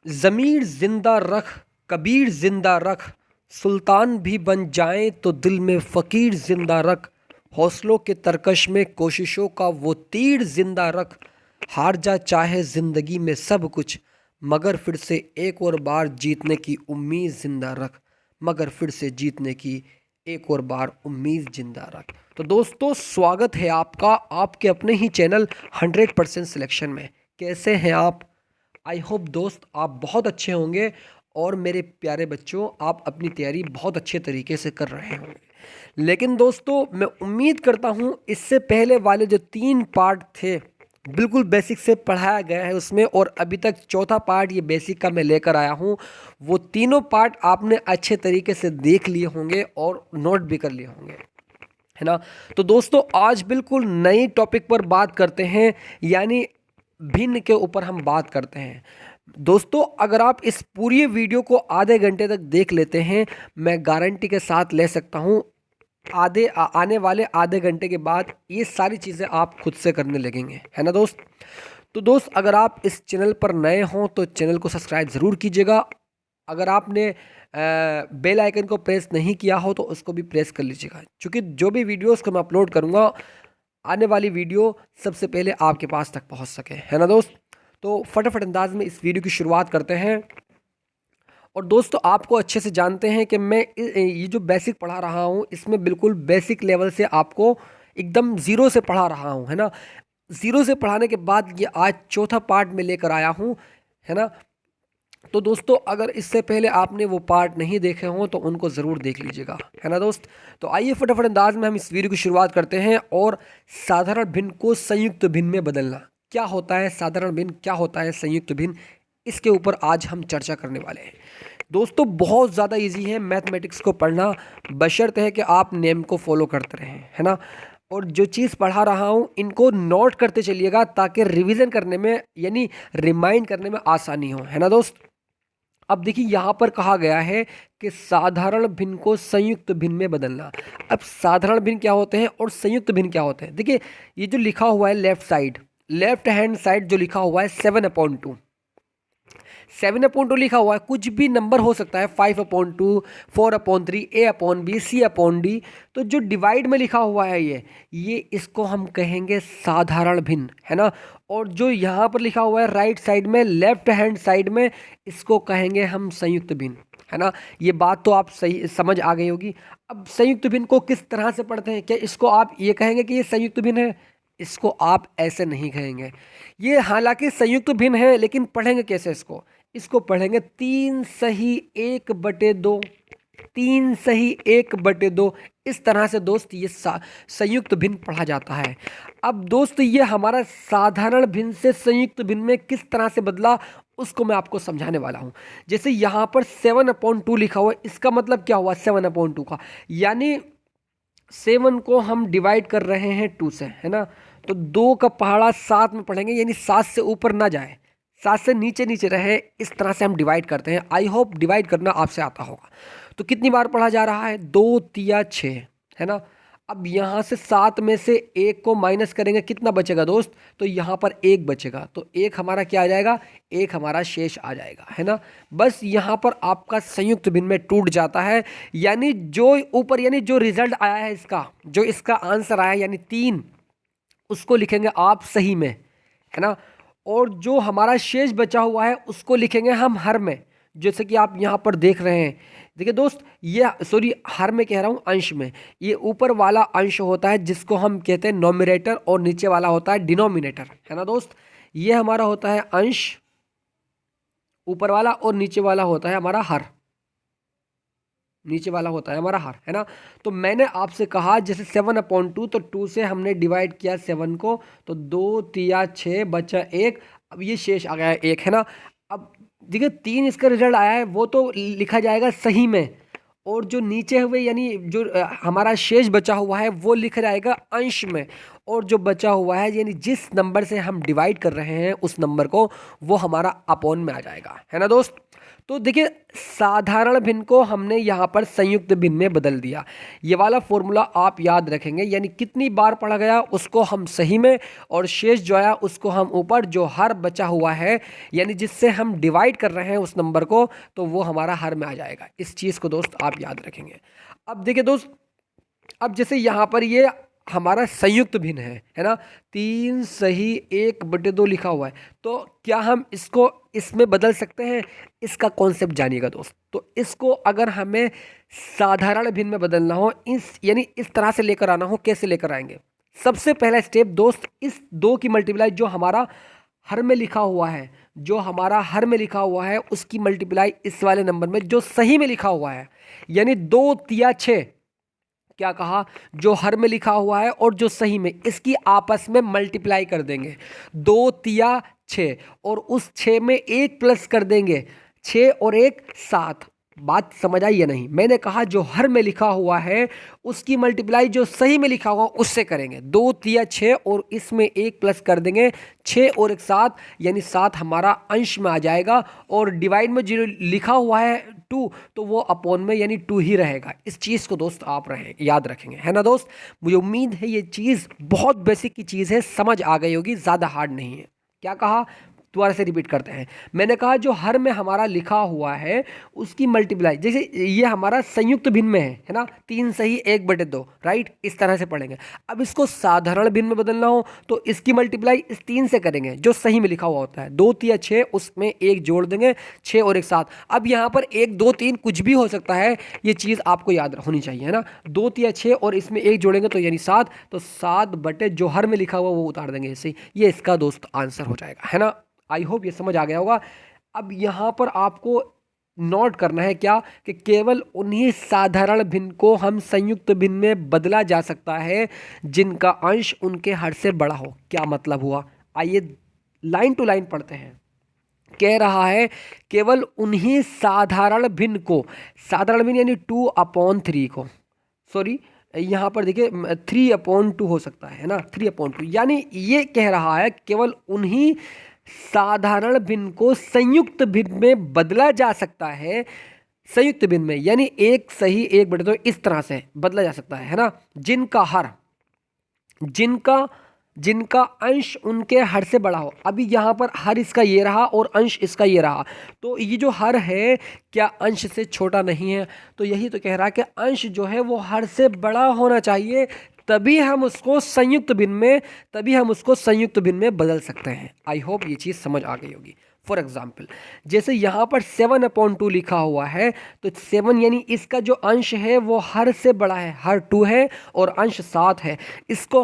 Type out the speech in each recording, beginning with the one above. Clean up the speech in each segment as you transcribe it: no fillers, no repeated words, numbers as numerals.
ज़मीर ज़िंदा रख, कबीर ज़िंदा रख, सुल्तान भी बन जाएं तो दिल में फ़कीर ज़िंदा रख, हौसलों के तरकश में कोशिशों का वो तीर ज़िंदा रख, हार जा चाहे ज़िंदगी में सब कुछ, मगर फिर से एक और बार जीतने की उम्मीद ज़िंदा रख, मगर फिर से जीतने की एक और बार उम्मीद ज़िंदा रख। तो दोस्तों, स्वागत है आपका आपके अपने ही चैनल 100% सिलेक्शन में। कैसे हैं आप? आई होप दोस्त आप बहुत अच्छे होंगे और मेरे प्यारे बच्चों आप अपनी तैयारी बहुत अच्छे तरीके से कर रहे होंगे। लेकिन दोस्तों, मैं उम्मीद करता हूँ इससे पहले वाले जो 3 पार्ट थे बिल्कुल बेसिक से पढ़ाया गया है उसमें, और अभी तक चौथा पार्ट ये बेसिक का मैं लेकर आया हूँ। वो तीनों पार्ट आपने अच्छे तरीके से देख लिए होंगे और नोट भी कर लिए होंगे, है ना। तो दोस्तों, आज बिल्कुल नई टॉपिक पर बात करते हैं, यानी भिन्न के ऊपर हम बात करते हैं। दोस्तों, अगर आप इस पूरी वीडियो को आधे घंटे तक देख लेते हैं, मैं गारंटी के साथ ले सकता हूँ आने वाले आधे घंटे के बाद ये सारी चीज़ें आप खुद से करने लगेंगे, है ना दोस्त। तो दोस्त, अगर आप इस चैनल पर नए हों तो चैनल को सब्सक्राइब ज़रूर कीजिएगा। अगर आपने बेल आइकन को प्रेस नहीं किया हो तो उसको भी प्रेस कर लीजिएगा, क्योंकि जो भी वीडियोस को मैं अपलोड करूँगा, आने वाली वीडियो सबसे पहले आपके पास तक पहुँच सके, है ना दोस्त। तो फटाफट अंदाज में इस वीडियो की शुरुआत करते हैं। और दोस्तों, आपको अच्छे से जानते हैं कि मैं ये जो बेसिक पढ़ा रहा हूँ इसमें बिल्कुल बेसिक लेवल से आपको एकदम ज़ीरो से पढ़ा रहा हूँ, है ना। ज़ीरो से पढ़ाने के बाद ये आज चौथा पार्ट में लेकर आया हूँ, है ना। तो दोस्तों, अगर इससे पहले आपने वो पार्ट नहीं देखे हों तो उनको ज़रूर देख लीजिएगा, है ना दोस्त। तो आइए फटाफट अंदाज में हम इस वीडियो की शुरुआत करते हैं। और साधारण भिन्न को संयुक्त भिन्न में बदलना, क्या होता है साधारण भिन्न, क्या होता है संयुक्त भिन्न, इसके ऊपर आज हम चर्चा करने वाले हैं। दोस्तों, बहुत ज़्यादा इजी है मैथमेटिक्स को पढ़ना, बशर्ते है कि आप नेम को फॉलो करते रहें, है ना। और जो चीज़ पढ़ा रहा हूँ इनको नोट करते चलिएगा ताकि रिवीजन करने में यानी रिमाइंड करने में आसानी हो, है ना दोस्त। अब देखिए, यहाँ पर कहा गया है कि साधारण भिन्न को संयुक्त भिन्न में बदलना। अब साधारण भिन्न क्या होते हैं और संयुक्त भिन्न क्या होते हैं? देखिए, ये जो लिखा हुआ है लेफ्ट हैंड साइड जो लिखा हुआ है 7/2, 7/2 लिखा हुआ है, कुछ भी नंबर हो सकता है, 5/2, 4/3, A/B, C/D। तो जो डिवाइड में लिखा हुआ है ये इसको हम कहेंगे साधारण भिन्न, है ना। और जो यहाँ पर लिखा हुआ है राइट साइड में, लेफ्ट हैंड साइड में, इसको कहेंगे हम संयुक्त भिन्न, है ना। ये बात तो आप सही समझ आ गई होगी। अब संयुक्त भिन्न को किस तरह से पढ़ते हैं? क्या इसको आप ये कहेंगे कि ये संयुक्त भिन्न है? इसको आप ऐसे नहीं कहेंगे। ये हालांकि संयुक्त भिन्न है, लेकिन पढ़ेंगे कैसे इसको? इसको पढ़ेंगे 3 सही 1/2, 3 सही 1/2। इस तरह से दोस्त ये संयुक्त भिन्न पढ़ा जाता है। अब दोस्त, ये हमारा साधारण भिन्न से संयुक्त भिन्न में किस तरह से बदला, उसको मैं आपको समझाने वाला हूँ। जैसे यहाँ पर 7/2 लिखा हुआ है, इसका मतलब क्या हुआ 7/2 का? यानी 7 को हम डिवाइड कर रहे हैं 2 से, है ना। तो 2 का पहाड़ा 7 में पढ़ेंगे, यानी 7 से ऊपर ना जाए, 7 से नीचे नीचे रहे, इस तरह से हम डिवाइड करते हैं। आई होप डिवाइड करना आपसे आता होगा। तो कितनी बार पढ़ा जा रहा है? 2 तिया 6, है ना। अब यहाँ से 7 में से 1 को माइनस करेंगे, कितना बचेगा दोस्त? तो यहाँ पर 1 बचेगा, तो 1 हमारा क्या आ जाएगा? 1 हमारा शेष आ जाएगा, है ना। बस यहाँ पर आपका संयुक्त भिन्न में टूट जाता है, यानी जो ऊपर यानी जो रिजल्ट आया है इसका, जो इसका आंसर आया यानी 3, उसको लिखेंगे आप सही में, है ना। और जो हमारा शेष बचा हुआ है उसको लिखेंगे हम हर में, जैसे कि आप यहाँ पर देख रहे हैं। देखिए दोस्त, ये सॉरी हर में कह रहा हूँ, अंश में। ये ऊपर वाला अंश होता है जिसको हम कहते हैं नोमिनेटर, और नीचे वाला होता है डिनोमिनेटर, है ना दोस्त। ये हमारा होता है अंश ऊपर वाला, और नीचे वाला होता है हमारा हर, नीचे वाला होता है हमारा हर, है ना। तो मैंने आपसे कहा जैसे 7/2, तो 2 से हमने डिवाइड किया 7 को, तो 2 तिया 6 बचा 1। अब ये शेष आ गया है 1, है ना। अब देखिए 3 इसका रिजल्ट आया है, वो तो लिखा जाएगा सही में, और जो नीचे हुए यानी जो हमारा शेष बचा हुआ है वो लिखा जाएगा अंश में। और जो बचा हुआ है यानी जिस नंबर से हम डिवाइड कर रहे हैं उस नंबर को, वो हमारा अपॉन में आ जाएगा, है ना दोस्त। तो देखिए साधारण भिन्न को हमने यहाँ पर संयुक्त भिन्न में बदल दिया। ये वाला फॉर्मूला आप याद रखेंगे, यानी कितनी बार पढ़ा गया उसको हम सही में, और शेष जो आया उसको हम ऊपर, जो हर बचा हुआ है यानी जिससे हम डिवाइड कर रहे हैं उस नंबर को, तो वो हमारा हर में आ जाएगा। इस चीज़ को दोस्त आप याद रखेंगे। अब देखिए दोस्त, अब जैसे यहाँ पर ये हमारा संयुक्त भिन्न है ना, 3 सही 1/2 लिखा हुआ है, तो क्या हम इसको इसमें बदल सकते हैं? इसका कॉन्सेप्ट जानिएगा दोस्त। तो इसको अगर हमें साधारण भिन्न में बदलना हो, इस यानी इस तरह से लेकर आना हो, कैसे लेकर आएंगे? सबसे पहला स्टेप दोस्त, इस 2 की मल्टीप्लाई जो हमारा हर में लिखा हुआ है, जो हमारा हर में लिखा हुआ है उसकी मल्टीप्लाई इस वाले नंबर में जो सही में लिखा हुआ है, यानी 2 तिया 6, क्या कहा, जो हर में लिखा हुआ है और जो सही में, इसकी आपस में मल्टीप्लाई कर देंगे। 2 तिया 6 और उस 6 में 1 प्लस कर देंगे, 6 और 1 7। बात समझ आई या नहीं? मैंने कहा जो हर में लिखा हुआ है उसकी मल्टीप्लाई जो सही में लिखा हुआ उससे करेंगे। 2 तिया 6 और इसमें 1 प्लस कर देंगे, 6 और 1 7, यानी 7 हमारा अंश में आ जाएगा। और डिवाइड में जो लिखा हुआ है 2, तो वो अपॉन में यानी 2 ही रहेगा। इस चीज़ को दोस्त आप याद रखेंगे, है ना दोस्त। मुझे उम्मीद है ये चीज़ बहुत बेसिक की चीज़ है, समझ आ गई होगी, ज़्यादा हार्ड नहीं है। क्या कहा, दोबारा से रिपीट करते हैं। मैंने कहा जो हर में हमारा लिखा हुआ है उसकी मल्टीप्लाई, जैसे ये हमारा संयुक्त भिन्न में है ना, 3 सही 1/2, राइट, इस तरह से पढ़ेंगे। अब इसको साधारण भिन्न में बदलना हो तो इसकी मल्टीप्लाई इस 3 से करेंगे जो सही में लिखा हुआ होता है। 2 तिया 6, उसमें 1 जोड़ देंगे, 6 और 1 7। अब यहाँ पर 1 2 3 कुछ भी हो सकता है, ये चीज़ आपको याद होनी चाहिए, है ना। 2 तिया 6 और इसमें 1 जोड़ेंगे तो यानी 7, तो 7 जो हर में लिखा हुआ वो उतार देंगे ऐसे। ये इसका दोस्त आंसर हो जाएगा, है ना। आई होप ये समझ आ गया होगा। अब यहाँ पर आपको नोट करना है क्या, कि केवल उन्हीं साधारण भिन्न को हम संयुक्त भिन्न में बदला जा सकता है जिनका अंश उनके हर से बड़ा हो। क्या मतलब हुआ, आइए लाइन टू लाइन पढ़ते हैं। कह रहा है केवल उन्हीं साधारण भिन्न को, साधारण भिन्न यानी 2/3 को, सॉरी यहाँ पर देखिए 3/2 हो सकता है ना, 3/2, यानी ये कह रहा है केवल उन्हीं साधारण भिन्न को संयुक्त भिन्न में बदला जा सकता है। संयुक्त भिन्न में यानी 1 सही 1/2 इस तरह से बदला जा सकता है ना, जिनका हर, जिनका अंश उनके हर से बड़ा हो। अभी यहाँ पर हर इसका ये रहा और अंश इसका ये रहा, तो ये जो हर है क्या अंश से छोटा नहीं है? तो यही तो कह रहा है कि अंश जो है वो हर से बड़ा होना चाहिए, तभी हम उसको संयुक्त भिन्न में बदल सकते हैं। आई होप ये चीज़ समझ आ गई होगी। फॉर एग्जाम्पल जैसे यहाँ पर 7/2 लिखा हुआ है, तो 7 यानी इसका जो अंश है वो हर से बड़ा है, हर 2 है और अंश 7 है। इसको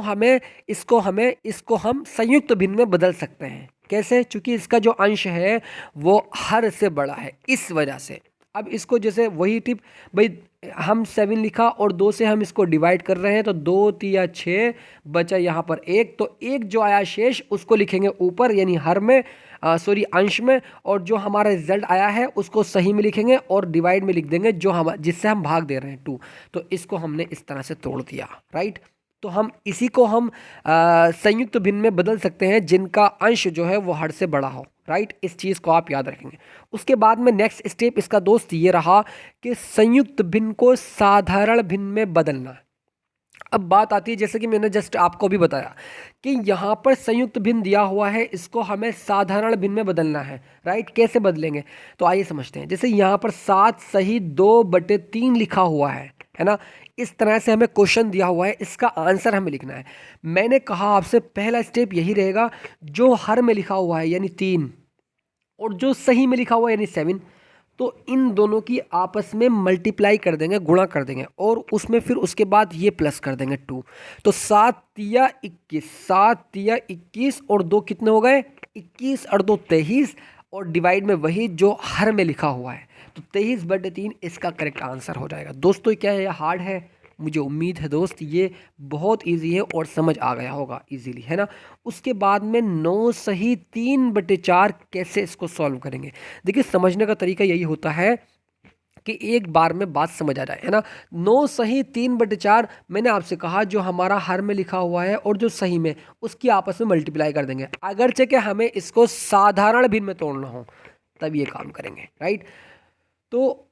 हम संयुक्त भिन्न में बदल सकते हैं। कैसे? चूंकि इसका जो अंश है वो हर से बड़ा है, इस वजह से। अब इसको जैसे वही टिप, भाई हम 7 लिखा और 2 से हम इसको डिवाइड कर रहे हैं, तो 2 तिया 6 बचा यहाँ पर 1, तो 1 जो आया शेष उसको लिखेंगे ऊपर यानी हर में, अंश में, और जो हमारा रिजल्ट आया है उसको सही में लिखेंगे और डिवाइड में लिख देंगे जो हम जिससे हम भाग दे रहे हैं 2। तो इसको हमने इस तरह से तोड़ दिया, राइट। तो हम इसी को हम संयुक्त भिन्न में बदल सकते हैं जिनका अंश जो है वो हर से बड़ा हो, राइट। इस चीज़ को आप याद रखेंगे। उसके बाद में नेक्स्ट स्टेप इसका दोस्त ये रहा कि संयुक्त भिन्न को साधारण भिन्न में बदलना। अब बात आती है, जैसे कि मैंने जस्ट आपको भी बताया कि यहाँ पर संयुक्त भिन्न दिया हुआ है, इसको हमें साधारण भिन्न में बदलना है, राइट। कैसे बदलेंगे, तो आइए समझते हैं। जैसे यहाँ पर 7 सही 2/3 लिखा हुआ है ना, इस तरह से हमें क्वेश्चन दिया हुआ है, इसका आंसर हमें लिखना है। मैंने कहा आपसे पहला स्टेप यही रहेगा, जो हर में लिखा हुआ है यानी 3 और जो सही में लिखा हुआ है यानी 7, तो इन दोनों की आपस में मल्टीप्लाई कर देंगे, गुणा कर देंगे, और उसमें फिर उसके बाद ये प्लस कर देंगे 2। तो 7 तिया 21 और 2 कितने हो गए? 21 और 2 23, और डिवाइड में वही जो हर में लिखा हुआ है, तो 23/3 इसका करेक्ट आंसर हो जाएगा। दोस्तों क्या है, हार्ड है? मुझे उम्मीद है दोस्त ये बहुत इजी है और समझ आ गया होगा इजीली, है ना। उसके बाद में 9 सही 3/4 कैसे इसको सॉल्व करेंगे? देखिए समझने का तरीका यही होता है कि एक बार में बात समझ आ जाए, है ना। 9 सही 3/4 मैंने आपसे कहा जो हमारा हर में लिखा हुआ है और जो सही में, उसकी आपस में मल्टीप्लाई कर देंगे। अगरचे कि हमें इसको साधारण भिन्न में तोड़ना हो तब ये काम करेंगे, राइट। तो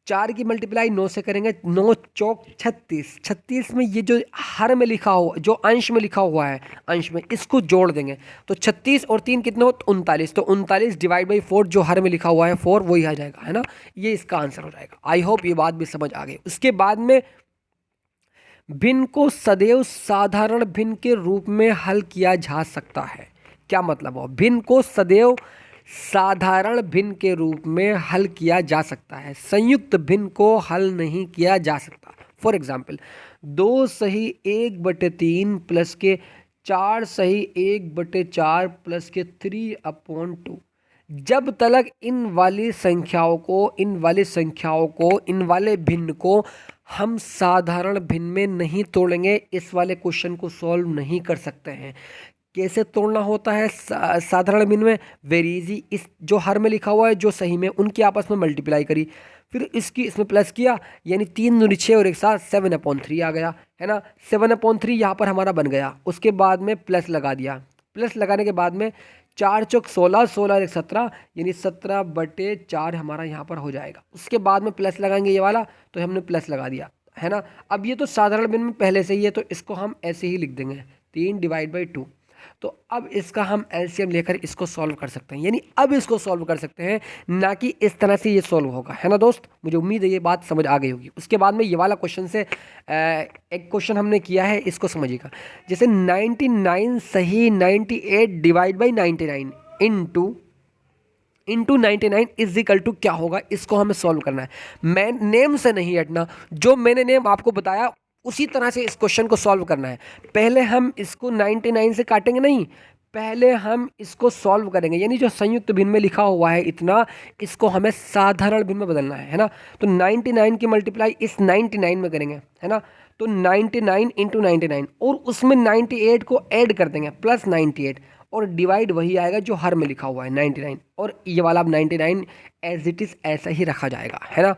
4 की मल्टीप्लाई 9 से करेंगे, 9 चौक 36, 36 में ये जो हर में लिखा हुआ, जो अंश में लिखा हुआ है, अंश में इसको जोड़ देंगे तो 36 और 3 कितने हो, 39। तो 39 डिवाइड बाई 4 जो हर में लिखा हुआ है 4 वही आ जाएगा, है ना। ये इसका आंसर हो जाएगा। आई होप ये बात भी समझ आ गई। उसके बाद में भिन्न को सदैव साधारण भिन्न के रूप में हल किया जा सकता है। क्या मतलब हो, भिन्न को सदैव साधारण भिन्न के रूप में हल किया जा सकता है, संयुक्त भिन्न को हल नहीं किया जा सकता। फॉर एग्जाम्पल 2 सही 1/3 प्लस के 4 सही 1/4 प्लस के 3/2। जब तक इन वाली संख्याओं को इन वाले भिन्न को हम साधारण भिन्न में नहीं तोड़ेंगे, इस वाले क्वेश्चन को सॉल्व नहीं कर सकते हैं। कैसे तोड़ना होता है साधारण भिन्न में, वेरी इजी। इस जो हर में लिखा हुआ है जो सही में, उनकी आपस में मल्टीप्लाई करी, फिर इसकी इसमें प्लस किया, यानी 3 दूनी 6 और एक साथ 7/3 आ गया, है ना। 7/3 यहाँ पर हमारा बन गया। उसके बाद में प्लस लगा दिया, प्लस लगाने के बाद में 4 चौक 16, 16 और 17, यानी 17/4 हमारा यहाँ पर हो जाएगा। उसके बाद में प्लस लगाएंगे ये वाला, तो हमने प्लस लगा दिया, है ना। अब ये तो साधारण भिन्न में पहले से ही है, तो इसको हम ऐसे ही लिख देंगे 3/2। तो अब इसका हम एलसीएम लेकर इसको सॉल्व कर सकते हैं, यानी अब इसको सॉल्व कर सकते हैं, ना कि इस तरह से ये सॉल्व होगा, है ना दोस्त। मुझे उम्मीद है ये बात समझ आ गई होगी। उसके बाद में ये वाला क्वेश्चन से एक क्वेश्चन हमने किया है, इसको समझिएगा। जैसे 99 सही 98 divide by 99 into 99 is equal to क्या होगा, इसको हमें सॉल्व करना है। मैं नेम से नहीं हटना, जो मैंने नेम आपको बताया उसी तरह से इस क्वेश्चन को सॉल्व करना है। पहले हम इसको 99 से काटेंगे नहीं, पहले हम इसको सॉल्व करेंगे, यानी जो संयुक्त भिन्न में लिखा हुआ है इतना, इसको हमें साधारण भिन्न में बदलना है ना। तो 99 की मल्टीप्लाई इस 99 में करेंगे, है ना। तो 99 इंटू 99 और उसमें 98 को ऐड कर देंगे प्लस 98, और डिवाइड वही आएगा जो हर में लिखा हुआ है 99, और ये वाला अब 99 एज इट इज़ ऐसा ही रखा जाएगा, है ना।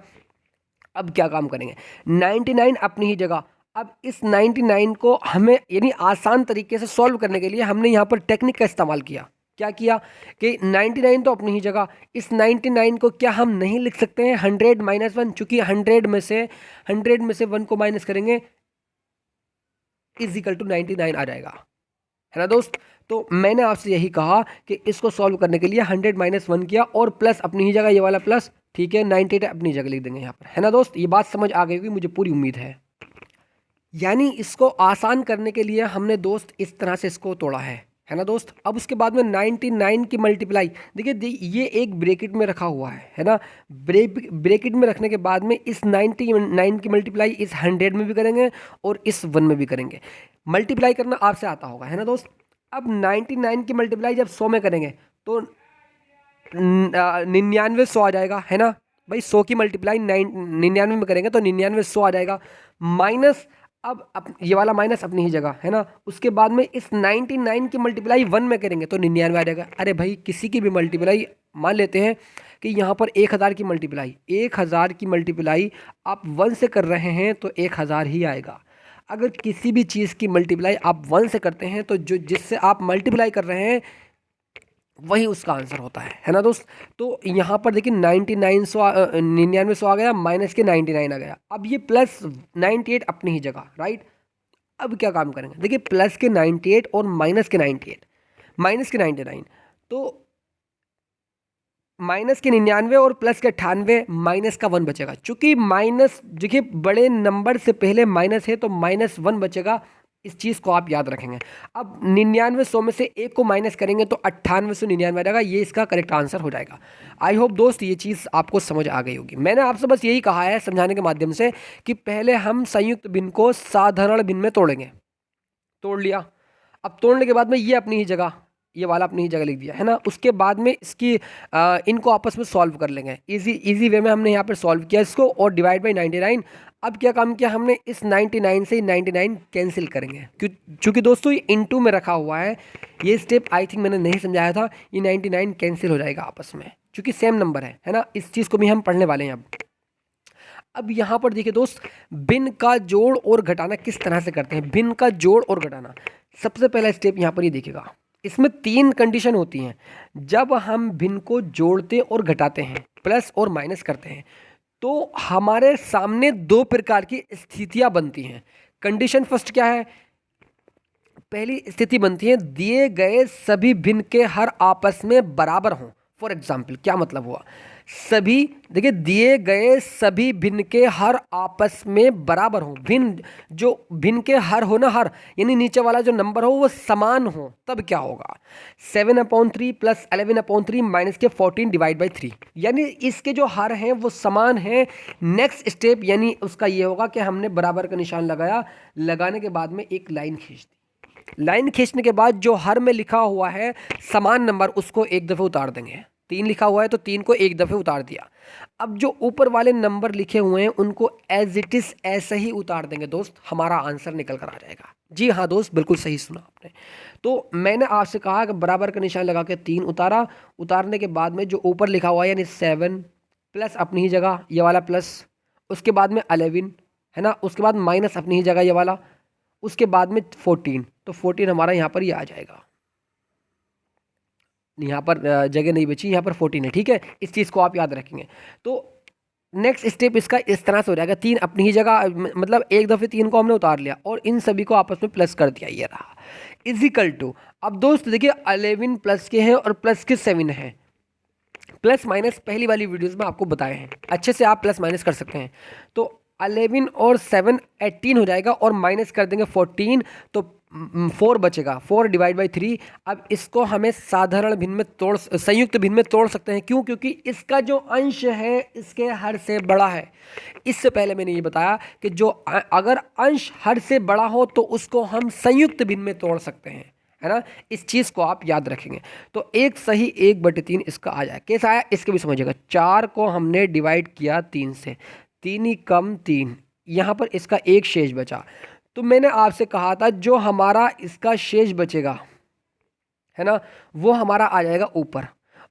अब क्या काम करेंगे, 99 अपनी ही जगह। अब इस 99 को हमें यानी आसान तरीके से सॉल्व करने के लिए हमने यहाँ पर टेक्निक का इस्तेमाल किया। क्या किया कि 99 तो अपनी ही जगह, इस 99 को क्या हम नहीं लिख सकते हैं 100 - 1, चूंकि 100 में से 1 को माइनस करेंगे इज इक्वल टू 99 आ जाएगा, है ना दोस्त। तो मैंने आपसे यही कहा कि इसको सॉल्व करने के लिए 100 - 1 किया और प्लस अपनी ही जगह, ये वाला प्लस, ठीक है। 98 अपनी जगह लिख देंगे यहाँ पर, है ना दोस्त। ये बात समझ आ गई होगी, मुझे पूरी उम्मीद है। यानी इसको आसान करने के लिए हमने दोस्त इस तरह से इसको तोड़ा है ना दोस्त। अब उसके बाद में 99 की मल्टीप्लाई, देखिए ये एक ब्रैकेट में रखा हुआ है ना। ब्रैकेट में रखने के बाद में इस 99 की मल्टीप्लाई इस 100 में भी करेंगे और इस 1 में भी करेंगे। मल्टीप्लाई करना आपसे आता होगा, है ना दोस्त। अब 99 की मल्टीप्लाई जब 100 में करेंगे तो 99 100 आ जाएगा, है ना भाई। 100 की मल्टीप्लाई 99 में करेंगे तो 99 100 आ जाएगा, माइनस अब ये वाला माइनस अपनी ही जगह, है ना। उसके बाद में इस 99 की मल्टीप्लाई 1 में करेंगे तो 99 आ जाएगा। अरे भाई किसी की भी मल्टीप्लाई, मान लेते हैं कि यहाँ पर 1000 की मल्टीप्लाई आप 1 से कर रहे हैं तो 1000 ही आएगा। अगर किसी भी चीज़ की मल्टीप्लाई आप 1 से करते हैं तो जो जिससे आप मल्टीप्लाई कर रहे हैं वही उसका आंसर होता है ना दोस्त। तो यहाँ पर देखिए 99 आ गया, माइनस के 99 आ गया। अब ये प्लस 98 अपनी ही जगह, राइट। अब क्या काम करेंगे, देखिए प्लस के 98 और माइनस के 99, तो माइनस के 99 और प्लस के 98, माइनस का 1 बचेगा। चूंकि माइनस देखिए बड़े नंबर से पहले माइनस है तो -1 बचेगा, इस चीज़ को आप याद रखेंगे। अब 99 100 में से 1 को माइनस करेंगे तो 9899 आ जाएगा, ये इसका करेक्ट आंसर हो जाएगा। आई होप दोस्त ये चीज़ आपको समझ आ गई होगी। मैंने आपसे बस यही कहा है समझाने के माध्यम से कि पहले हम संयुक्त भिन्न को साधारण भिन्न में तोड़ेंगे। तोड़ लिया, अब तोड़ने के बाद में ये अपनी ही जगह, ये वाला अपनी ही जगह लिख दिया, है ना। उसके बाद में इसकी इनको आपस में सॉल्व कर लेंगे, इजी वे में हमने यहाँ पर सॉल्व किया इसको, और डिवाइड बाई 99। अब क्या काम किया हमने, इस 99 से 99 कैंसिल करेंगे, क्योंकि दोस्तों ये इनटू में रखा हुआ है। ये स्टेप आई थिंक मैंने नहीं समझाया था। ये 99 कैंसिल हो जाएगा आपस में, क्योंकि सेम नंबर है ना। इस चीज़ को भी हम पढ़ने वाले हैं अब। अब यहाँ पर देखिए दोस्त, भिन्न का जोड़ और घटाना किस तरह से करते हैं। भिन्न का जोड़ और घटाना, सबसे पहला स्टेप यहाँ पर ये देखिएगा, इसमें 3 कंडीशन होती हैं। जब हम भिन्न को जोड़ते और घटाते हैं, प्लस और माइनस करते हैं, तो हमारे सामने 2 प्रकार की स्थितियां बनती हैं। कंडीशन फर्स्ट क्या है, पहली स्थिति बनती है दिए गए सभी भिन्न के हर आपस में बराबर हों। फॉर एग्जाम्पल क्या मतलब हुआ, सभी देखिए दिए गए सभी भिन्न के हर आपस में बराबर हों। भिन्न जो भिन्न के हर हो ना, हर यानी नीचे वाला जो नंबर हो वो समान हो, तब क्या होगा 7/3 प्लस 11/3 माइनस के 14 डिवाइड बाई 3, यानी इसके जो हर हैं वो समान हैं। नेक्स्ट स्टेप यानी उसका ये होगा कि हमने बराबर का निशान लगाया, लगाने के बाद में एक लाइन खींच दी। लाइन खींचने के बाद जो हर में लिखा हुआ है समान नंबर, उसको एक दफ़े उतार देंगे। 3 लिखा हुआ है तो 3 को एक दफ़े उतार दिया। अब जो ऊपर वाले नंबर लिखे हुए हैं उनको एज इट इज़ ऐसे ही उतार देंगे दोस्त, हमारा आंसर निकल कर आ जाएगा। जी हाँ दोस्त, बिल्कुल सही सुना आपने। तो मैंने आपसे कहा कि बराबर का निशान लगा के 3 उतारा, उतारने के बाद में जो ऊपर लिखा हुआ है यानी 7 प्लस अपनी ही जगह ये वाला प्लस, उसके बाद में 11 है ना, उसके बाद माइनस अपनी ही जगह ये वाला, उसके बाद में 14, तो 14 हमारा यहाँ पर ये आ जाएगा। यहाँ पर जगह नहीं बची, यहाँ पर 14 है, ठीक है। इस चीज़ को आप याद रखेंगे। तो नेक्स्ट स्टेप इसका इस तरह से हो जाएगा, 3 अपनी ही जगह, मतलब एक दफ़े 3 को हमने उतार लिया और इन सभी को आपस में प्लस कर दिया, ये रहा इजिकल टू। अब दोस्त देखिए 11 प्लस के हैं और प्लस के 7 हैं। प्लस माइनस पहली वाली वीडियोज़ में आपको बताए हैं, अच्छे से आप प्लस माइनस कर सकते हैं। तो 11 और 7 18 हो जाएगा और माइनस कर देंगे 14, तो 4 बचेगा, 4 डिवाइड बाई 3। अब इसको हमें साधारण भिन्न में तोड़, संयुक्त भिन्न में तोड़ सकते हैं। क्यों? क्योंकि इसका जो अंश है इसके हर से बड़ा है। इससे पहले मैंने ये बताया कि जो अगर अंश हर से बड़ा हो तो उसको हम संयुक्त भिन्न में तोड़ सकते हैं, है ना। इस चीज़ को आप याद रखेंगे। तो 1 सही 1/3 इसका आ जाए। कैसा आया इसके भी समझिएगा। 4 को हमने डिवाइड किया 3 से, 3 ही कम 3, यहाँ पर इसका 1 शेष बचा। तो मैंने आपसे कहा था जो हमारा इसका शेष बचेगा, है ना, वो हमारा आ जाएगा ऊपर,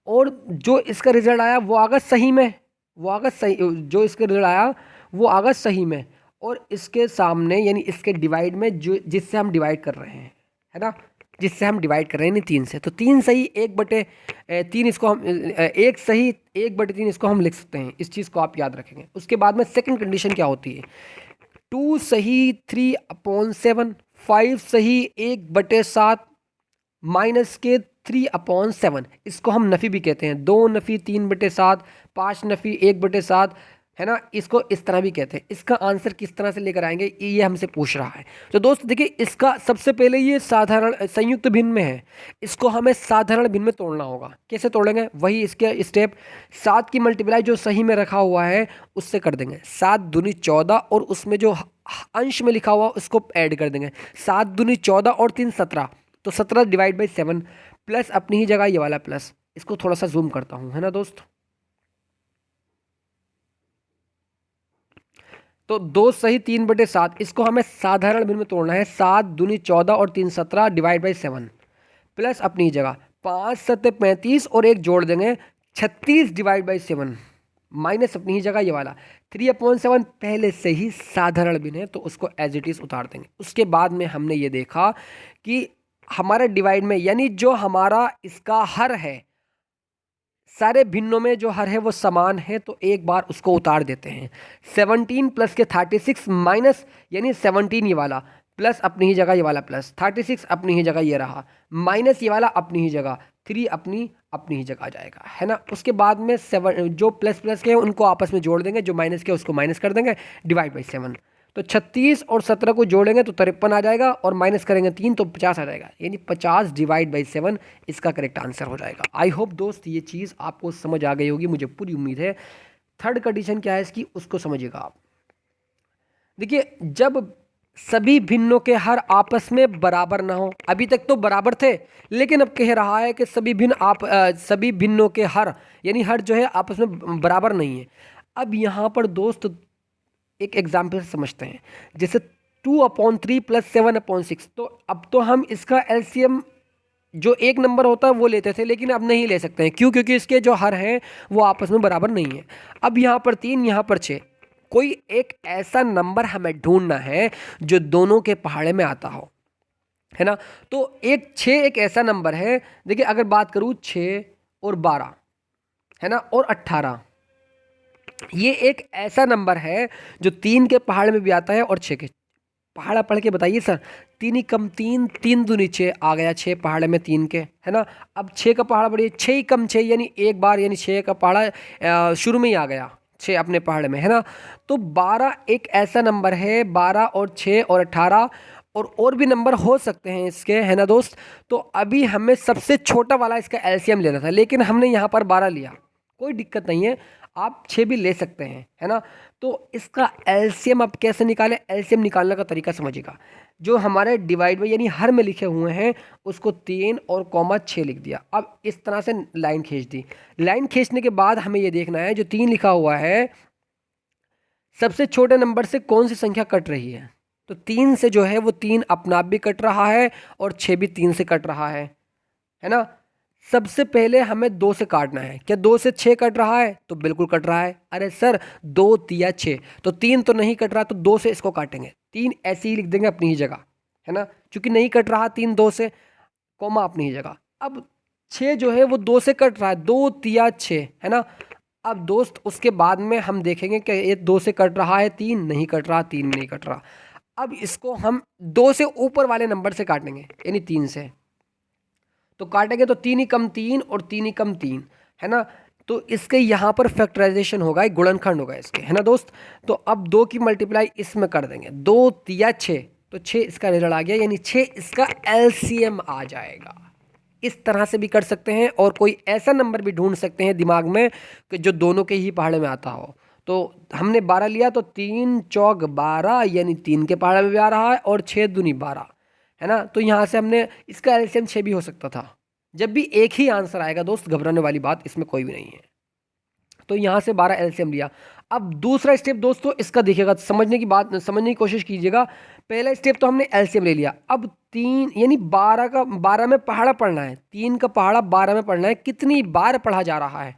और जो इसका रिजल्ट आया वो आगा सही में, वो आगा सही, जो इसका रिजल्ट आया वो आगा सही में, और इसके सामने यानी इसके डिवाइड में, जो जिससे हम डिवाइड कर रहे हैं, है ना, जिससे हम डिवाइड कर रहे हैं 3 से, तो 3 सही 1/3 इसको हम 1 सही 1/3 इसको हम लिख सकते हैं। इस चीज़ को आप याद रखेंगे। उसके बाद में सेकंड कंडीशन क्या होती है, 2 सही 3/7, 5 सही 1/7 माइनस के 3/7, इसको हम नफ़ी भी कहते हैं। 2 नफ़ी 3/7, 5 नफ़ी 1/7, है ना, इसको इस तरह भी कहते हैं। इसका आंसर किस तरह से लेकर आएंगे ये हमसे पूछ रहा है। तो दोस्त देखिए, इसका सबसे पहले ये साधारण संयुक्त भिन्न में है, इसको हमें साधारण भिन्न में तोड़ना होगा। कैसे तोड़ेंगे, वही इसके स्टेप, 7 की मल्टीप्लाई जो सही में रखा हुआ है उससे कर देंगे। 7 दूनी 14 और उसमें जो अंश में लिखा हुआ उसको ऐड कर देंगे। 7 दूनी 14 और 3 17, तो 17 डिवाइड बाई 7 प्लस अपनी ही जगह ये वाला प्लस। इसको थोड़ा सा जूम करता हूँ, है ना दोस्त। तो 2 सही 3/7, इसको हमें साधारण भिन्न में तोड़ना है। 7 दूनी 14 और 3 17 डिवाइड बाई 7 प्लस अपनी जगह 5 7 35 और 1 जोड़ देंगे 36 डिवाइड बाई 7 माइनस अपनी ही जगह ये वाला 3/7 पहले से ही साधारण भिन्न है, तो उसको एज इट इज़ उतार देंगे। उसके बाद में हमने ये देखा कि हमारे डिवाइड में यानी जो हमारा इसका हर है, सारे भिन्नों में जो हर है वो समान है, तो एक बार उसको उतार देते हैं। 17 प्लस के 36 माइनस यानी 17 ये वाला प्लस अपनी ही जगह ये वाला प्लस, 36 अपनी ही जगह ये रहा, माइनस ये वाला अपनी ही जगह, 3 अपनी ही जगह आ जाएगा, है ना। उसके बाद में 7 जो प्लस प्लस के हैं उनको आपस में जोड़ देंगे, जो माइनस के उसको माइनस कर देंगे, डिवाइड बाई 7। तो 36 और 17 को जोड़ेंगे तो 53 आ जाएगा, और माइनस करेंगे 3 तो 50 आ जाएगा, यानी 50 डिवाइड बाई 7 इसका करेक्ट आंसर हो जाएगा। आई होप दोस्त ये चीज़ आपको समझ आ गई होगी, मुझे पूरी उम्मीद है। थर्ड कंडीशन क्या है इसकी, उसको समझिएगा आप। देखिए, जब सभी भिन्नों के हर आपस में बराबर ना हो, अभी तक तो बराबर थे लेकिन अब कह रहा है कि सभी भिन्नों के हर यानी हर जो है आपस में बराबर नहीं है। अब यहाँ पर दोस्त एक एग्जाम्पल से समझते हैं, जैसे 2/3 प्लस 7/6, तो अब तो हम इसका एलसीएम जो एक नंबर होता है वो लेते थे, लेकिन अब नहीं ले सकते हैं। क्यों? क्योंकि इसके जो हर हैं वो आपस में बराबर नहीं है। अब यहाँ पर 3, यहाँ पर 6, कोई एक ऐसा नंबर हमें ढूंढना है जो दोनों के पहाड़े में आता हो, है ना। तो 6 एक ऐसा नंबर है, देखिए अगर बात करूँ 6 और 12, है ना, और 18, ये एक ऐसा नंबर है जो 3 के पहाड़ में भी आता है और 6 के पहाड़ा पढ़ के बताइए सर। 3 ही कम 3, 3 दूनी 6 आ गया, 6 पहाड़ में 3 के, है ना। अब 6 का पहाड़ा बढ़िए, 6 ही कम 6 यानी एक बार, यानी 6 का पहाड़ा शुरू में ही आ गया 6 अपने पहाड़ में, है ना। तो 12 एक ऐसा नंबर है, 12 और 6 और 18 और भी नंबर हो सकते हैं इसके, है ना दोस्त। तो अभी हमें सबसे छोटा वाला इसका एलसीएम लेना था, लेकिन हमने यहाँ पर 12 लिया, कोई दिक्कत नहीं है, आप 6 भी ले सकते हैं, है ना। तो इसका एलसीएम आप कैसे निकालें, एलसीएम निकालने का तरीका समझिएगा। जो हमारे डिवाइड बाई यानी हर में लिखे हुए हैं उसको 3 और कॉमा 6 लिख दिया। अब इस तरह से लाइन खींच दी। लाइन खींचने के बाद हमें ये देखना है जो 3 लिखा हुआ है सबसे छोटे नंबर से कौन सी संख्या कट रही है। तो 3 से जो है वो 3 अपना आप भी कट रहा है और 6 भी 3 से कट रहा है ना। सबसे पहले हमें 2 से काटना है। क्या 2 से 6 कट रहा है? तो बिल्कुल कट रहा है। अरे सर 2 तिया 6, तो 3 तो नहीं कट रहा, तो 2 से इसको काटेंगे। 3 ऐसे ही लिख देंगे अपनी ही जगह, है ना, क्योंकि नहीं कट रहा 3 2 से, कॉमा अपनी ही जगह। अब 6 जो है वो 2 से कट रहा है, 2 तिया 6, है ना। अब दोस्त उसके बाद में हम देखेंगे कि ये 2 से कट रहा है, 3 नहीं कट रहा, 3 नहीं कट रहा। अब इसको हम 2 से ऊपर वाले नंबर से काटेंगे, यानी 3 से। तो काटेंगे तो 3 ही कम 3 और 3 ही कम 3, है ना। तो इसके यहाँ पर फैक्टराइजेशन होगा, एक गुणनखंड होगा इसके, है ना दोस्त। तो अब 2 की मल्टीप्लाई इसमें कर देंगे, 2 तिया 6, तो 6 इसका रिजल्ट आ गया, यानी 6 इसका एलसीएम आ जाएगा। इस तरह से भी कर सकते हैं, और कोई ऐसा नंबर भी ढूंढ सकते हैं दिमाग में कि जो दोनों के ही पहाड़े में आता हो। तो हमने 12 लिया, तो 3 चौक 12, यानी 3 के पहाड़े में भी आ रहा है, और 6 दूनी 12, है ना। तो यहाँ से हमने इसका एलसीएम 6 भी हो सकता था। जब भी एक ही आंसर आएगा दोस्त, घबराने वाली बात इसमें कोई भी नहीं है। तो यहाँ से 12 एलसीएम लिया। अब दूसरा स्टेप दोस्तों इसका देखिएगा, समझने की कोशिश कीजिएगा। पहला स्टेप तो हमने एलसीएम ले लिया। अब 3 यानी 12 में पहाड़ा पढ़ना है, 3 का पहाड़ा 12 में पढ़ना है। कितनी बार पढ़ा जा रहा है?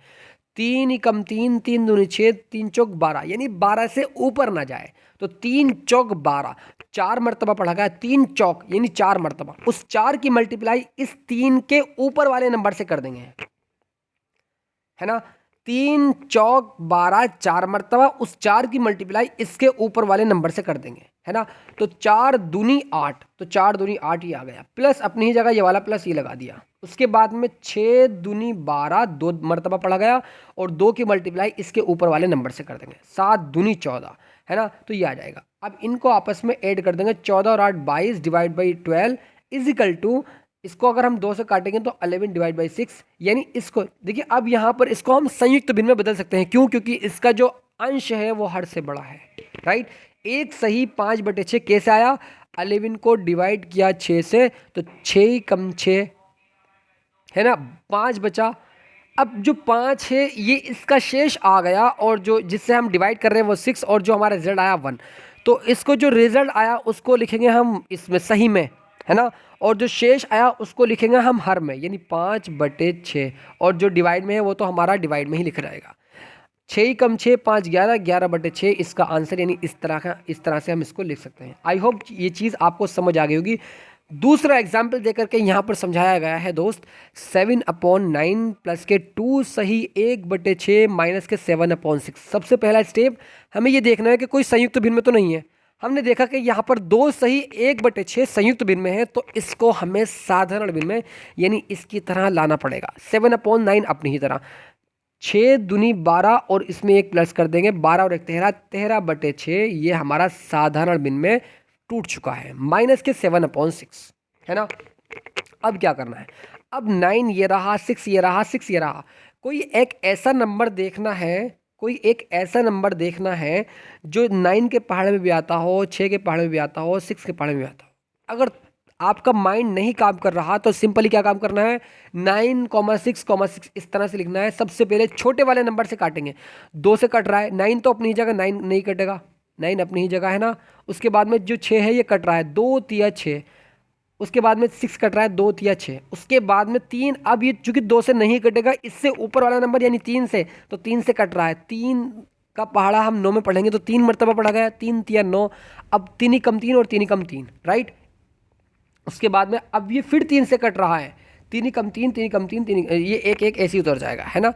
3 ही कम 3, 3 दूनी 6, 3 चौक 12, यानी 12 से ऊपर ना जाए। तो 3 चौक 12, 4 मरतबा पढ़ा गया। 3 चौक यानी 4 मरतबा, उस 4 की मल्टीप्लाई इस 3 के ऊपर वाले नंबर से कर देंगे, है ना। 3 चौक 12, 4 मरतबा, उस 4 की मल्टीप्लाई इसके ऊपर वाले नंबर से कर देंगे, है ना। तो 4 दूनी 8, तो 4 दूनी 8 ही आ गया, प्लस अपनी ही जगह ये वाला प्लस ये लगा दिया। उसके बाद में 6 दूनी 12, 2 मरतबा पढ़ा गया, और 2 की मल्टीप्लाई इसके ऊपर वाले नंबर से कर देंगे। 7 दूनी 14, है ना, तो ये आ जाएगा। अब इनको आपस में ऐड कर देंगे, 14 और 8 22 डिवाइड बाई 12 इजिकल टू, इसको अगर हम 2 से काटेंगे तो 11 डिवाइड बाई 6, यानी इसको देखिए। अब यहाँ पर इसको हम संयुक्त भिन्न में बदल सकते हैं, क्यों? क्योंकि इसका जो अंश है वो हर से बड़ा है, राइट। एक सही 5/6 कैसे आया? 11 को डिवाइड किया 6 से, तो 6 ही कम 6, है ना, 5 बचा। अब जो 5 है ये इसका शेष आ गया, और जो जिससे हम डिवाइड कर रहे हैं वो 6, और जो हमारा रिजल्ट आया 1। तो इसको जो रिजल्ट आया उसको लिखेंगे हम इसमें सही में, है ना, और जो शेष आया उसको लिखेंगे हम हर में, यानी 5/6, और जो डिवाइड में है वो तो हमारा डिवाइड में ही लिख रहेगा। 6 ही कम 6, 5 11, 11/6 इसका आंसर, यानी इस तरह से हम इसको लिख सकते हैं। आई होप ये चीज़ आपको समझ आ गई होगी। दूसरा एग्जाम्पल देकर के यहाँ पर समझाया गया है दोस्त, 7/9 प्लस के 2 सही 1/6 माइनस के 7/6। सबसे पहला स्टेप हमें ये देखना है कि कोई संयुक्त भिन्न में तो नहीं है। हमने देखा कि यहाँ पर 2 सही 1/6 संयुक्त भिन्न में है, तो इसको हमें साधारण भिन्न में यानी इसकी तरह लाना पड़ेगा। 7/9 अपनी ही तरह, 6 दूनी 12, और इसमें एक प्लस कर देंगे, 12 और 1 13, 13/6 ये हमारा साधारण भिन्न में टूट चुका है, माइनस के 7/6, है ना। अब क्या करना है? अब 9 ये रहा, 6 ये रहा, 6 ये रहा। कोई एक ऐसा नंबर देखना है, जो 9 के पहाड़े में भी आता हो, 6 के पहाड़े में भी आता हो, 6 के पहाड़े में भी आता हो। अगर आपका माइंड नहीं काम कर रहा तो सिंपली क्या काम करना है, 9,6,6 इस तरह से लिखना है। सबसे पहले छोटे वाले नंबर से काटेंगे। 2 से कट रहा है, 9 तो अपनी जगह 9 नहीं कटेगा, 9 अपनी ही जगह, है ना। उसके बाद में जो 6 है ये कट रहा है, 2 तिया 6। उसके बाद में 6 कट रहा है, 2 तिया 6। उसके बाद में 3, अब ये चूंकि 2 से नहीं कटेगा, इससे ऊपर वाला नंबर यानी 3 से, तो 3 से कट रहा है, 3 का पहाड़ा हम 9 में पढ़ेंगे तो 3 मरतबा पढ़ा गया, 3 तिया 9, अब 3 ही कम 3 और 3 ही कम 3, राइट। उसके बाद में अब ये फिर 3 से कट रहा है, 3 ही कम 3, 3 ही कम 3, 3 ये एक एक ऐसे ही उतर जाएगा, है ना।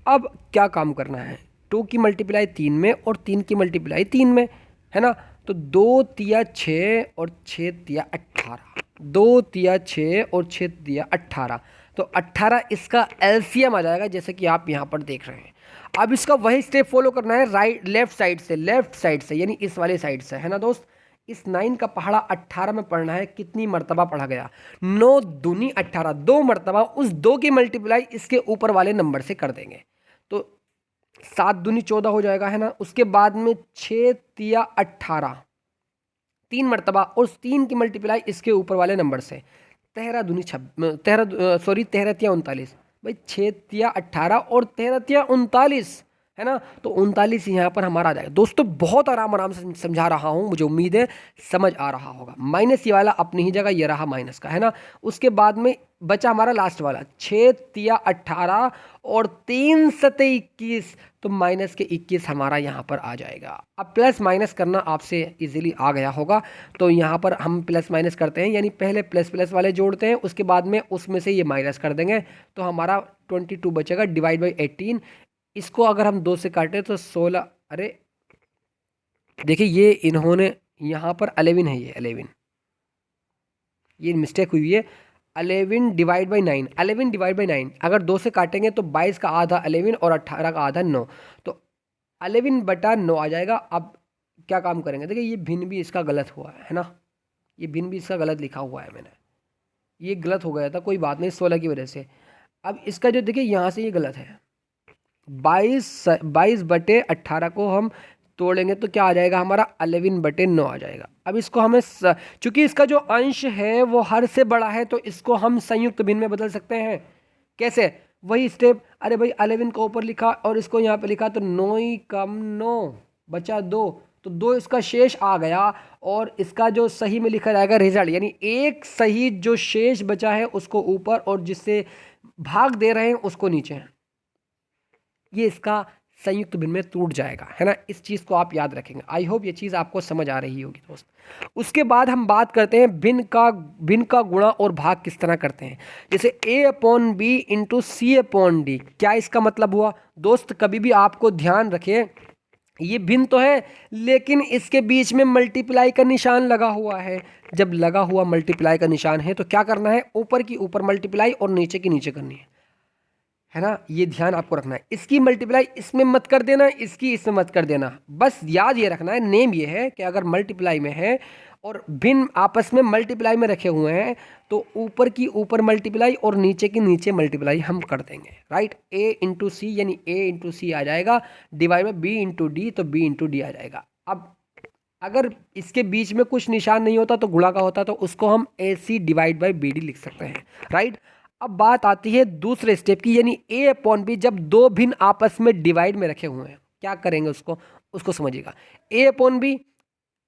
अब क्या काम करना है, 2 की मल्टीप्लाई 3 में और 3 की मल्टीप्लाई 3 में, है ना। तो 2 तिया 6 और 6 तिया 18, 2 तिया 6 और 6 तिया 18, तो 18 इसका एलसीएम आ जाएगा, जैसे कि आप यहाँ पर देख रहे हैं। अब इसका वही स्टेप फॉलो करना है राइट लेफ्ट साइड से यानी इस वाले साइड से, है ना दोस्त। इस 9 का पहाड़ा 18 में पढ़ना है, कितनी मर्तबा पढ़ा गया, 9 दूनी 18, 2 मर्तबा उस 2 की मल्टीप्लाई इसके ऊपर वाले नंबर से कर देंगे, तो 7 दूनी 14 हो जाएगा, है ना। उसके बाद में 6 तिया 18, 3 मर्तबा उस 3 की मल्टीप्लाई इसके ऊपर वाले नंबर से, 13 दूनी 13 तिया 39, भाई 6 तिया 18 और 13 तिया 39, है ना। तो 39 यहाँ पर हमारा आ जाएगा। दोस्तों बहुत आराम से समझा रहा हूँ, मुझे उम्मीद है समझ आ रहा होगा। माइनस ये वाला अपनी ही जगह, ये रहा माइनस का, है ना। उसके बाद में बचा हमारा लास्ट वाला 6 तिया 18 और 3 सते 21, तो माइनस के 21 हमारा यहाँ पर आ जाएगा। अब प्लस माइनस करना आपसे इजीली आ गया होगा, तो यहाँ पर हम प्लस माइनस करते हैं, यानी पहले प्लस प्लस वाले जोड़ते हैं, उसके बाद में उसमें से ये माइनस कर देंगे, तो हमारा 22 बचेगा डिवाइड बाई 18। इसको अगर हम 2 से काटें तो 16, अरे देखिए ये इन्होंने यहाँ पर 11 है, ये 11, ये मिस्टेक हुई है। 11 डिवाइड बाई 9, 11 डिवाइड बाई 9 अगर 2 से काटेंगे तो 22 का आधा 11 और 18 का आधा 9, तो 11 बटा 9 आ जाएगा। अब क्या काम करेंगे, देखिए ये भिन्न भी इसका गलत हुआ है ना, ये भिन्न भी इसका गलत लिखा हुआ है मैंने, ये गलत हो गया था, कोई बात नहीं 16 की वजह से। अब इसका जो देखिए यहाँ से ये गलत है, 22 बटे 18 को हम तोड़ेंगे तो क्या आ जाएगा हमारा 11 बटे 9 आ जाएगा। अब इसको हमें चूंकि इसका जो अंश है वो हर से बड़ा है, तो इसको हम संयुक्त भिन्न में बदल सकते हैं। कैसे, वही स्टेप, अरे भाई 11 को ऊपर लिखा और इसको यहाँ पे लिखा, तो 9 ही कम 9 बचा 2, तो 2 इसका शेष आ गया, और इसका जो सही में लिखा जाएगा रिजल्ट, यानी एक सही जो शेष बचा है उसको ऊपर और जिससे भाग दे रहे हैं उसको नीचे, ये इसका संयुक्त भिन्न में टूट जाएगा, है ना। इस चीज़ को आप याद रखेंगे। आई होप ये चीज़ आपको समझ आ रही होगी दोस्त। उसके बाद हम बात करते हैं भिन्न का गुणा और भाग किस तरह करते हैं। जैसे a/b इंटू c/d, क्या इसका मतलब हुआ दोस्त, कभी भी आपको ध्यान रखिए, ये भिन्न तो है लेकिन इसके बीच में मल्टीप्लाई का निशान लगा हुआ है। जब लगा हुआ मल्टीप्लाई का निशान है तो क्या करना है, ऊपर की ऊपर मल्टीप्लाई और नीचे की नीचे करनी है ना। ये ध्यान आपको रखना है, इसकी मल्टीप्लाई इसमें मत कर देना, इसकी इसमें मत कर देना। बस याद ये रखना है, नेम ये है कि अगर मल्टीप्लाई में है और भिन्न आपस में मल्टीप्लाई में रखे हुए हैं तो ऊपर की ऊपर मल्टीप्लाई और नीचे की नीचे मल्टीप्लाई हम कर देंगे, राइट। a इंटू सी यानी a इंटू सी आ जाएगा, divide by b into D, तो b इंटू डी आ जाएगा। अब अगर इसके बीच में कुछ निशान नहीं होता तो गुणा का होता, तो उसको हम ac डिवाइड बाई bd लिख सकते हैं, राइट। अब बात आती है दूसरे स्टेप की, यानी a/b जब दो भिन्न आपस में डिवाइड में रखे हुए हैं, क्या करेंगे उसको समझिएगा। a/b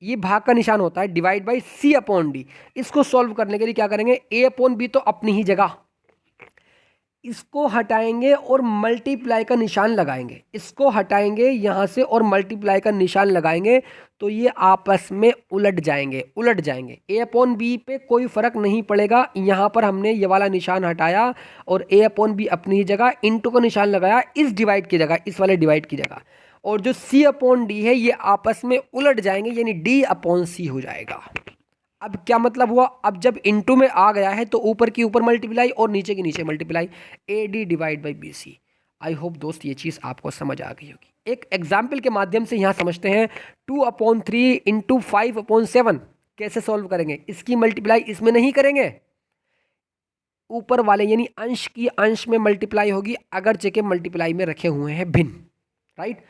ये भाग का निशान होता है, डिवाइड बाई c/d। इसको सॉल्व करने के लिए क्या करेंगे, a/b तो अपनी ही जगह, इसको हटाएंगे और मल्टीप्लाई का निशान लगाएंगे, इसको हटाएंगे यहाँ से और मल्टीप्लाई का निशान लगाएंगे, तो ये आपस में उलट जाएंगे a/b पे कोई फर्क नहीं पड़ेगा। यहाँ पर हमने ये वाला निशान हटाया और a/b अपनी ही जगह, इंटू का निशान लगाया इस डिवाइड की जगह, इस वाले डिवाइड की जगह, और जो c/d है ये आपस में उलट जाएंगे, यानी d/c हो जाएगा। अब क्या मतलब हुआ, अब जब इनटू में आ गया है तो ऊपर की ऊपर मल्टीप्लाई और नीचे की नीचे multiply, AD divide by BC। I hope दोस्त ये चीज़ आपको समझ आ गई होगी। एक एग्जाम्पल के माध्यम से यहाँ समझते हैं, 2/3 इंटू 5/7 कैसे सॉल्व करेंगे। इसकी मल्टीप्लाई इसमें नहीं करेंगे, ऊपर वाले यानी अंश की अंश में मल्टीप्लाई होगी, अगर चेके मल्टीप्लाई में रखे हुए हैं भिन्न, राइट।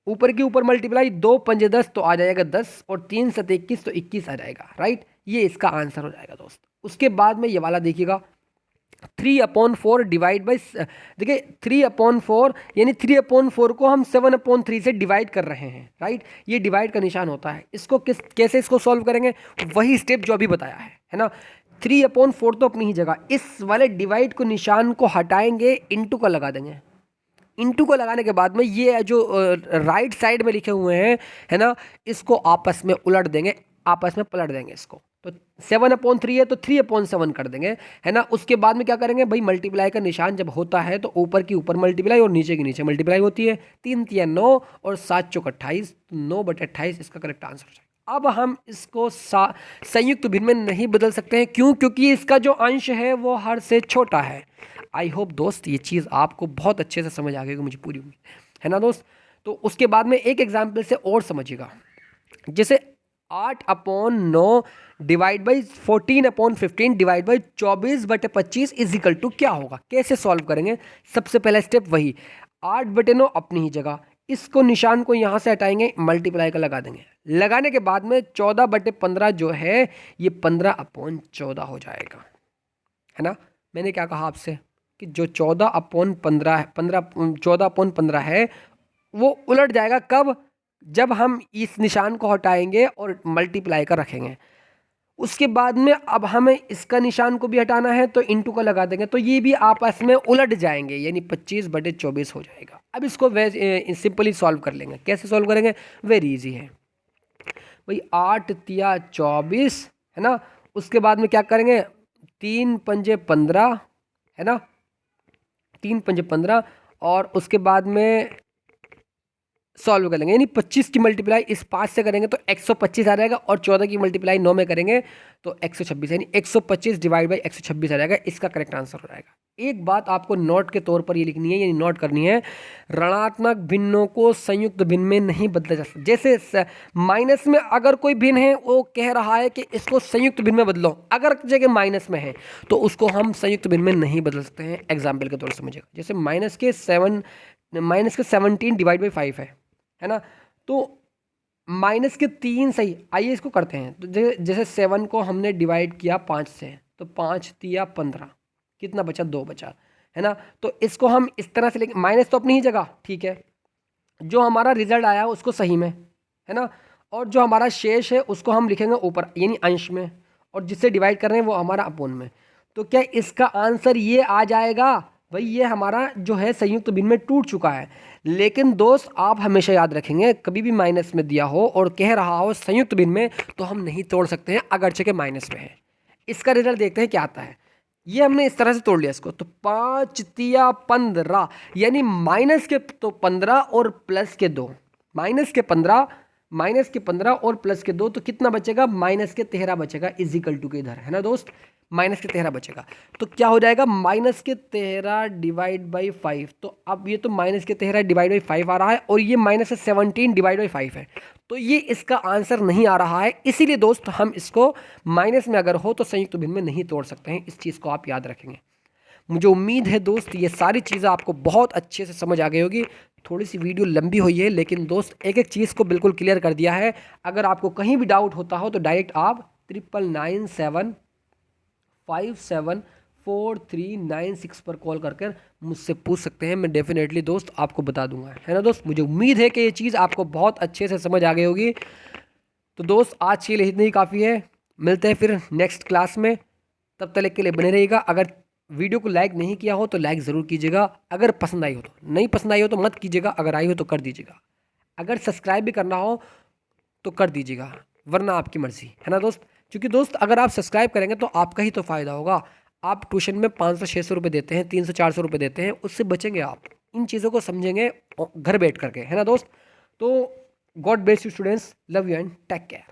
ऊपर की ऊपर मल्टीप्लाई 2 पंजे 10 तो आ जाएगा 10, और 3 7 21 तो 21 आ जाएगा, राइट। ये इसका आंसर हो जाएगा दोस्त। उसके बाद में ये वाला देखिएगा, 3/4 डिवाइड बाई, देखिए 3/4 यानी 3/4 को हम 7/3 से डिवाइड कर रहे हैं, राइट। ये डिवाइड का निशान होता है। इसको कैसे इसको सॉल्व करेंगे, वही स्टेप जो अभी बताया है ना। 3/4 तो अपनी ही जगह, इस वाले डिवाइड को निशान को हटाएंगे, इंटू का लगा देंगे, इंटू को लगाने के बाद में ये जो राइट साइड में लिखे हुए हैं, है ना, इसको आपस में उलट देंगे, आपस में पलट देंगे इसको। तो 7/3 है तो 3/7 कर देंगे, है ना। उसके बाद में क्या करेंगे भाई, मल्टीप्लाई का निशान जब होता है तो ऊपर की ऊपर मल्टीप्लाई और नीचे की नीचे मल्टीप्लाई होती है। 3 तिया 9 और 7 चौक 28, 9/28 इसका करेक्ट आंसर हो जाएगा। अब हम इसको संयुक्त भिन्न में नहीं बदल सकते हैं, क्यों? क्योंकि इसका जो अंश है वो हर से छोटा है। आई होप दोस्त ये चीज़ आपको बहुत अच्छे से समझ आ गई, मुझे पूरी उम्मीद है ना दोस्त। तो उसके बाद में एक एग्जाम्पल से और समझिएगा, जैसे 8/9 divide by 14/15 divide by 24/25 is equal to क्या होगा, कैसे सॉल्व करेंगे? सबसे पहला स्टेप वही 8/9 अपनी ही जगह, इसको निशान को यहाँ से हटाएंगे, मल्टीप्लाई का लगा देंगे। लगाने के बाद में 14/15 जो है ये 15/14 हो जाएगा, है ना। मैंने क्या कहा आपसे कि जो 14/15 है वो उलट जाएगा कब? जब हम इस निशान को हटाएंगे और मल्टीप्लाई का रखेंगे। उसके बाद में अब हमें इसका निशान को भी हटाना है तो इंटू का लगा देंगे, तो ये भी आपस में उलट जाएंगे, यानी 25/24 हो जाएगा। अब इसको सिंपली सॉल्व कर लेंगे। कैसे सॉल्व करेंगे? वेरी इजी है भाई, 8 तिया 24, है ना। उसके बाद में क्या करेंगे, 3 पंजे 15, है ना, 3 पंजे 15, और उसके बाद में सॉल्व कर लेंगे, यानी 25 की मल्टीप्लाई इस 5 से करेंगे तो 125 आ जाएगा, और 14 की मल्टीप्लाई 9 में करेंगे तो 126, यानी 125 डिवाइड बाई 126 आ जाएगा। इसका करेक्ट आंसर हो जाएगा। एक बात आपको नोट के तौर पर ये लिखनी है, यानी नोट करनी है, ऋणात्मक भिन्नों को संयुक्त भिन्न में नहीं बदला जा सकता। जैसे माइनस में अगर कोई भिन्न है, वो कह रहा है कि इसको संयुक्त भिन्न में बदलो, अगर जगह माइनस में है तो उसको हम संयुक्त भिन्न में नहीं बदल सकते हैं। एग्जाम्पल के तौर पर समझिएगा, जैसे माइनस के 17 डिवाइड बाई 5 है ना, तो माइनस के 3 सही। आइए इसको करते हैं, तो जैसे 7 को हमने डिवाइड किया 5 से, तो 5 तिया 15, कितना बचा? 2 बचा, है ना। तो इसको हम इस तरह से लेंगे, माइनस तो अपनी ही जगह ठीक है, जो हमारा रिजल्ट आया उसको सही में, है ना, और जो हमारा शेष है उसको हम लिखेंगे ऊपर, यानी अंश में, और जिससे डिवाइड कर रहे हैं वो हमारा अपोन में। तो क्या इसका आंसर ये आ जाएगा भाई? ये हमारा जो है संयुक्त भिन्न में टूट चुका है। लेकिन दोस्त आप हमेशा याद रखेंगे, कभी भी माइनस में दिया हो और कह रहा हो संयुक्त भिन्न में, तो हम नहीं तोड़ सकते हैं अगरचे के माइनस में है। इसका रिजल्ट देखते हैं क्या आता है। ये हमने इस तरह से तोड़ लिया इसको, तो 5 तिया 15, यानी माइनस के तो 15 और प्लस के 2, माइनस के 15 और प्लस के 2, तो कितना बचेगा? माइनस के 13 बचेगा, इज इक्वल टू के इधर, है ना दोस्त, माइनस के 13 बचेगा। तो क्या हो जाएगा? माइनस के 13 डिवाइड बाई 5। तो अब ये तो माइनस के 13 डिवाइड बाई 5 आ रहा है, और ये माइनस के 17 डिवाइड बाई 5 है, तो ये इसका आंसर नहीं आ रहा है। इसीलिए दोस्त हम इसको माइनस में अगर हो तो संयुक्त भिन्न में नहीं तोड़ सकते हैं। इस चीज़ को आप याद रखेंगे। मुझे उम्मीद है दोस्त ये सारी चीज़ें आपको बहुत अच्छे से समझ आ गई होगी। थोड़ी सी वीडियो लंबी हुई है, लेकिन दोस्त एक एक चीज़ को बिल्कुल क्लियर कर दिया है। अगर आपको कहीं भी डाउट होता हो तो डायरेक्ट आप 9997574396 पर कॉल करके मुझसे पूछ सकते हैं। मैं डेफिनेटली दोस्त आपको बता दूंगा, है ना दोस्त। मुझे उम्मीद है कि ये चीज़ आपको बहुत अच्छे से समझ आ गई होगी। तो दोस्त आज के लिए इतना ही काफ़ी है, मिलते हैं फिर नेक्स्ट क्लास में। तब तक के लिए बने रहिएगा। अगर वीडियो को लाइक नहीं किया हो तो लाइक ज़रूर कीजिएगा, अगर पसंद आई हो तो, नहीं पसंद आई हो तो मत कीजिएगा, अगर आई हो तो कर दीजिएगा। अगर सब्सक्राइब भी करना हो तो कर दीजिएगा, वरना आपकी मर्ज़ी, है ना दोस्त। क्योंकि दोस्त अगर आप सब्सक्राइब करेंगे तो आपका ही तो फ़ायदा होगा। आप ट्यूशन में 500-600 रुपये देते हैं, 300-400 रुपये देते हैं, उससे बचेंगे आप। इन चीज़ों को समझेंगे घर बैठ करके, है ना दोस्त। तो god bless you students, love you and take care.